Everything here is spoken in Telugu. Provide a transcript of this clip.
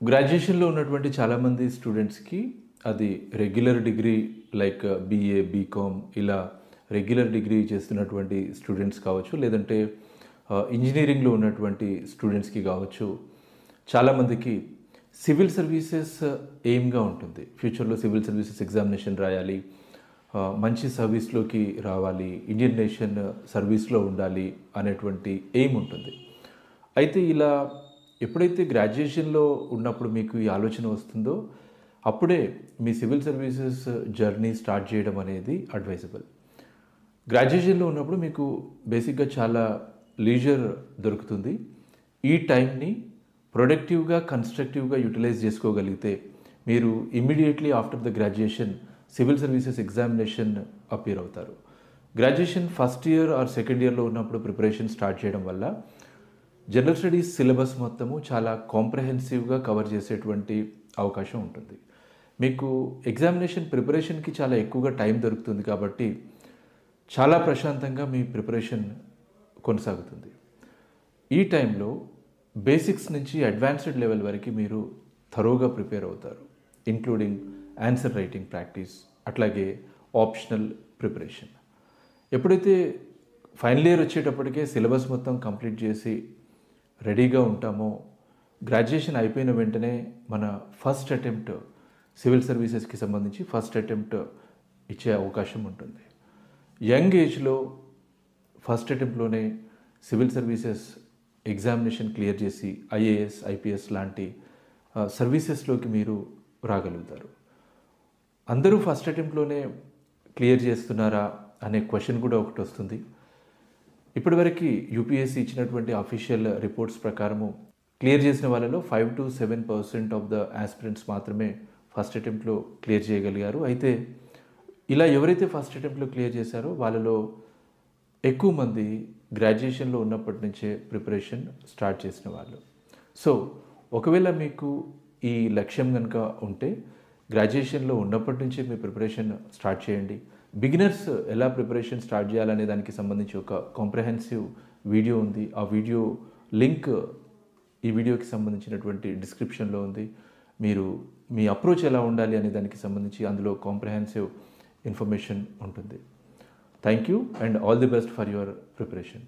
గ్రాడ్యుయేషన్‌లో ఉన్నటువంటి చాలామంది స్టూడెంట్స్‌కి అది regular degree like BA, BCom ఇలా రెగ్యులర్ డిగ్రీ చేస్తున్నటువంటి స్టూడెంట్స్ కావచ్చు, లేదంటే ఇంజినీరింగ్‌లో ఉన్నటువంటి స్టూడెంట్స్‌కి కావచ్చు, చాలామందికి సివిల్ సర్వీసెస్ ఎయిమ్‌గా ఉంటుంది. ఫ్యూచర్‌లో సివిల్ సర్వీసెస్ ఎగ్జామినేషన్ రాయాలి, మంచి సర్వీస్‌లోకి రావాలి, ఇండియన్ నేషన్ సర్వీస్‌లో ఉండాలి అనేటువంటి ఎయిమ్ ఉంటుంది. అయితే ఇలా ఎప్పుడైతే గ్రాడ్యుయేషన్‌లో ఉన్నప్పుడు మీకు ఈ ఆలోచన వస్తుందో, అప్పుడే మీ సివిల్ సర్వీసెస్ జర్నీ స్టార్ట్ చేయడం అనేది అడ్వైజబుల్. గ్రాడ్యుయేషన్‌లో ఉన్నప్పుడు మీకు బేసిక్‌గా చాలా లీజర్ దొరుకుతుంది. ఈ టైంని ప్రొడక్టివ్‌గా, కన్స్ట్రక్టివ్‌గా యూటిలైజ్ చేసుకోగలిగితే మీరు immediately after the graduation civil services examination appear అవుతారు. Graduation first year or second ఇయర్లో ఉన్నప్పుడు ప్రిపరేషన్ స్టార్ట్ చేయడం వల్ల జనరల్ స్టడీస్ సిలబస్ మొత్తము చాలా కాంప్రహెన్సివ్గా కవర్ చేసేటువంటి అవకాశం ఉంటుంది. మీకు ఎగ్జామినేషన్ ప్రిపరేషన్కి చాలా ఎక్కువగా టైం దొరుకుతుంది కాబట్టి చాలా ప్రశాంతంగా మీ ప్రిపరేషన్ కొనసాగుతుంది. ఈ టైంలో బేసిక్స్ నుంచి అడ్వాన్స్డ్ లెవెల్ వరకు మీరు థరోగా ప్రిపేర్ అవుతారు, ఇంక్లూడింగ్ ఆన్సర్ రైటింగ్ ప్రాక్టీస్, అట్లాగే ఆప్షనల్ ప్రిపరేషన్. ఎప్పుడైతే ఫైనల్ ఇయర్ వచ్చేటప్పటికే సిలబస్ మొత్తం కంప్లీట్ చేసి రెడీగా ఉంటామో, గ్రాడ్యుయేషన్ అయిపోయిన వెంటనే మన ఫస్ట్ అటెంప్ట్ సివిల్ సర్వీసెస్కి సంబంధించి ఫస్ట్ అటెంప్ట్ ఇచ్చే అవకాశం ఉంటుంది. యంగ్ ఏజ్లో ఫస్ట్ అటెంప్ట్లోనే సివిల్ సర్వీసెస్ ఎగ్జామినేషన్ క్లియర్ చేసి ఐఏఎస్, ఐపీఎస్ లాంటి సర్వీసెస్లోకి మీరు రాగలుగుతారు. అందరూ ఫస్ట్ అటెంప్ట్లోనే క్లియర్ చేస్తున్నారా అనే క్వశ్చన్ కూడా ఒకటి వస్తుంది. ఇప్పటివరకు యూపీఎస్సీ ఇచ్చినటువంటి అఫీషియల్ రిపోర్ట్స్ ప్రకారము క్లియర్ చేసిన వాళ్ళలో 5 to 7% ఆఫ్ ద ఆస్పిరెంట్స్ మాత్రమే ఫస్ట్ అటెంప్ట్లో క్లియర్ చేయగలిగారు. అయితే ఇలా ఎవరైతే ఫస్ట్ అటెంప్ట్లో క్లియర్ చేశారో వాళ్ళలో ఎక్కువ మంది గ్రాడ్యుయేషన్లో ఉన్నప్పటి నుంచే ప్రిపరేషన్ స్టార్ట్ చేసిన వాళ్ళు. సో ఒకవేళ మీకు ఈ లక్ష్యం కనుక ఉంటే గ్రాడ్యుయేషన్లో ఉన్నప్పటి నుంచే మీ ప్రిపరేషన్ స్టార్ట్ చేయండి. బిగినర్స్ ఎలా ప్రిపరేషన్ స్టార్ట్ చేయాలనే దానికి సంబంధించి ఒక కాంప్రహెన్సివ్ వీడియో ఉంది. ఆ వీడియో లింక్ ఈ వీడియోకి సంబంధించినటువంటి డిస్క్రిప్షన్లో ఉంది. మీరు మీ అప్రోచ్ ఎలా ఉండాలి అనే దానికి సంబంధించి అందులో కాంప్రహెన్సివ్ ఇన్ఫర్మేషన్ ఉంటుంది. Thank you and all the best for your preparation.